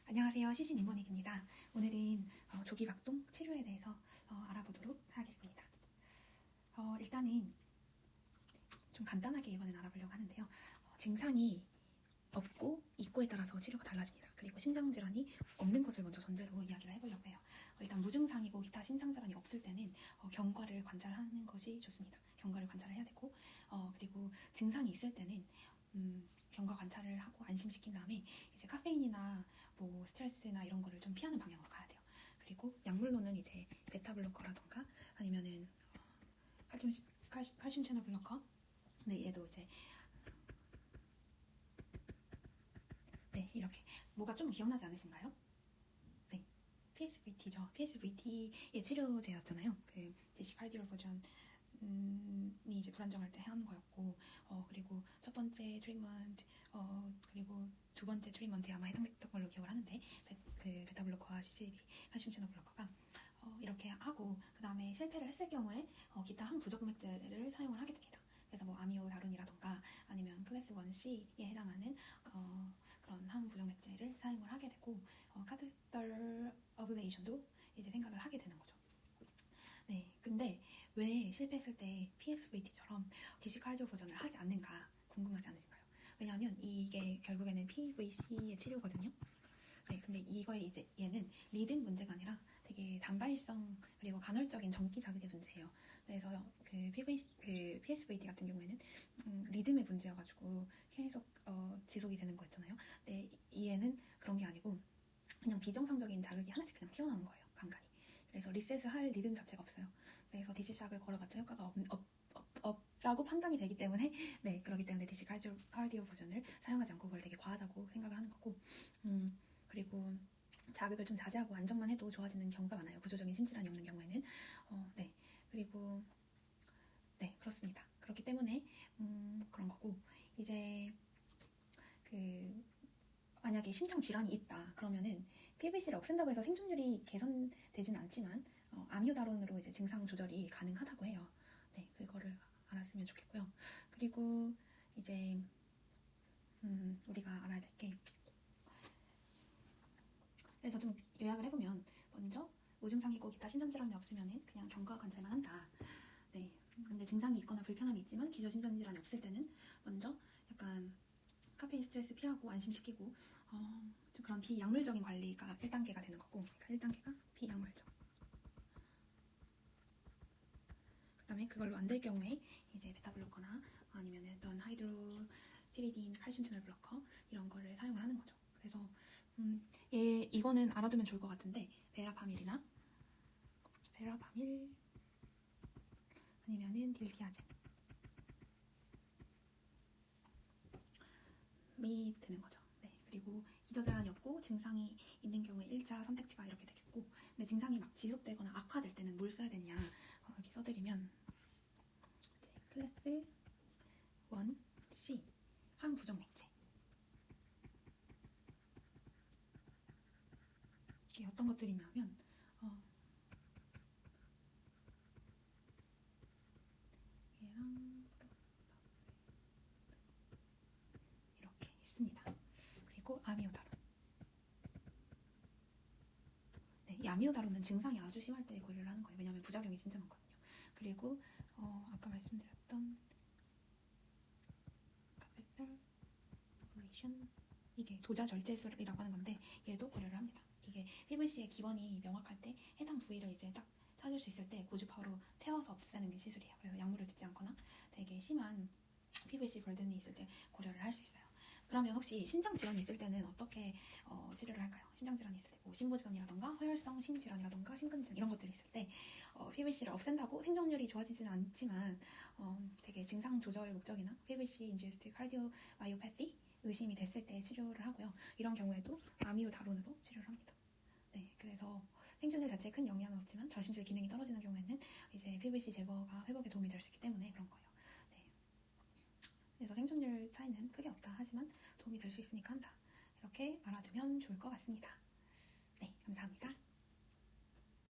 안녕하세요. 시신 임원익입니다. 오늘은 조기박동 치료에 대해서 알아보도록 하겠습니다. 일단은 좀 간단하게 이번엔 알아보려고 하는데요. 증상이 없고 있고에 따라서 치료가 달라집니다. 그리고 심장질환이 없는 것을 먼저 전제로 이야기를 해보려고 해요. 일단 무증상이고 기타 심장질환이 없을 때는 경과를 관찰하는 것이 좋습니다. 경과를 관찰을 해야 되고 그리고 증상이 있을 때는 경과 관찰을 하고 안심시킨 다음에 이제 카페인이나 뭐 스트레스나 이런 거를 좀 피하는 방향으로 가야 돼요. 그리고 약물로는 이제 베타블로커라던가 아니면은 칼슘 채널 블로커. 네, 얘도 이제 네, 이렇게 뭐가 좀 기억나지 않으신가요? 네, PSVT죠. PSVT의 치료제였잖아요. 그 디시칼디올 버전이 이제 불안정할 때 하는 거였고, 그리고 첫 번째 트리트먼트, 그리고 두 번째 트리트먼트에 아마 해당했던 걸로 기억을 하는데, 그 베타블로커와 CCB, 칼슘 채널 블로커가 이렇게 하고, 그 다음에 실패를 했을 경우에 기타 항부정맥제를 사용을 하게 됩니다. 그래서 뭐 아미오다론이라던가 아니면 클래스 1C에 해당하는 그런 항부정맥제를 사용을 하게 되고, 카테터 어블레이션도 이제 생각을 하게 되는 거죠. 네, 근데 왜 실패했을 때 PSVT처럼 디시칼디오 버전을 하지 않는가 궁금하지 않으신가요? 왜냐하면 이게 결국에는 PVC의 치료거든요. 네, 근데 이거에 이제 얘는 리듬 문제가 아니라 되게 단발성 그리고 간헐적인 전기 자극의 문제예요. 그래서 그 PSVT 같은 경우에는 리듬의 문제여가지고 계속 지속이 되는 거였잖아요. 근데 얘는 그런 게 아니고 그냥 비정상적인 자극이 하나씩 그냥 튀어나오는 거예요, 간간이. 그래서 리셋을 할 리듬 자체가 없어요. 그래서 디시샥을 걸어봤자 효과가 없다고 판단이 되기 때문에 네, 그렇기 때문에 디시칼디오 버전을 사용하지 않고 그걸 되게 과하다고 생각을 하는 거고, 그리고 자극을 좀 자제하고 안정만 해도 좋아지는 경우가 많아요. 구조적인 심질환이 없는 경우에는. 네, 그리고 네, 그렇습니다. 그렇기 때문에 그런 거고, 이제 만약에 심장 질환이 있다 그러면은 PVC를 없앤다고 해서 생존율이 개선되진 않지만 아미오다론으로 이제 증상 조절이 가능하다고 해요. 네, 그거를 알았으면 좋겠고요. 그리고 이제 우리가 알아야 될 게, 그래서 좀 요약을 해보면, 먼저 무증상이고 기타 심장질환이 없으면은 그냥 경과 관찰만 한다. 네, 근데 증상이 있거나 불편함이 있지만 기저 심장질환이 없을 때는 먼저 약간 카페인 스트레스 피하고 안심시키고 좀 그런 비약물적인 관리가 1단계가 되는 거고, 그러니까 1단계가 비약물적. 그 다음에 그걸로 안 될 경우에 이제 베타블로커나 아니면 어떤 하이드로피리딘, 칼슘 채널 블로커 이런 거를 사용을 하는 거죠. 그래서 이거는 알아두면 좋을 것 같은데, 베라파밀 아니면은 딜티아젠 이 되는 거죠. 네, 그리고 기저질환이 없고 증상이 있는 경우에 1차 선택지가 이렇게 되겠고, 근데 증상이 막 지속되거나 악화될 때는 뭘 써야 되냐, 여기 써드리면 이제 클래스 1C 항부정맥제. 이게 어떤 것들이 있냐면 얘랑 이렇게 있습니다. 그리고 아미오다론. 네, 이 아미오다론은 증상이 아주 심할 때 고려를 하는 거예요. 왜냐하면 부작용이 진짜 많거든요. 그리고 아까 말씀드렸던 카페펠 어블레이션, 이게 도자절제술이라고 하는 건데 얘도 고려를 합니다. 이게 PVC의 기원이 명확할 때 해당 부위를 이제 딱 찾을 수 있을 때 고주파로 태워서 없애는 게 시술이에요. 그래서 약물을 듣지 않거나 되게 심한 PVC burden이 있을 때 고려를 할 수 있어요. 그러면 혹시 심장질환이 있을 때는 어떻게 치료를 할까요? 심장질환이 있을 때 뭐 심부전이라던가 허혈성 심질환이라던가 심근증 이런 것들이 있을 때 PVC를 없앤다고 생존율이 좋아지지는 않지만 되게 증상 조절 목적이나 PVC induced cardiomyopathy 의심이 됐을 때 치료를 하고요. 이런 경우에도 아미오다론으로 치료를 합니다. 네, 그래서 생존율 자체에 큰 영향은 없지만 저심실 기능이 떨어지는 경우에는 이제 PVC 제거가 회복에 도움이 될 수 있기 때문에 그런 거예요. 네. 그래서 생존율 차이는 크게 없다 하지만 도움이 될 수 있으니까 한다. 이렇게 알아두면 좋을 것 같습니다. 네, 감사합니다.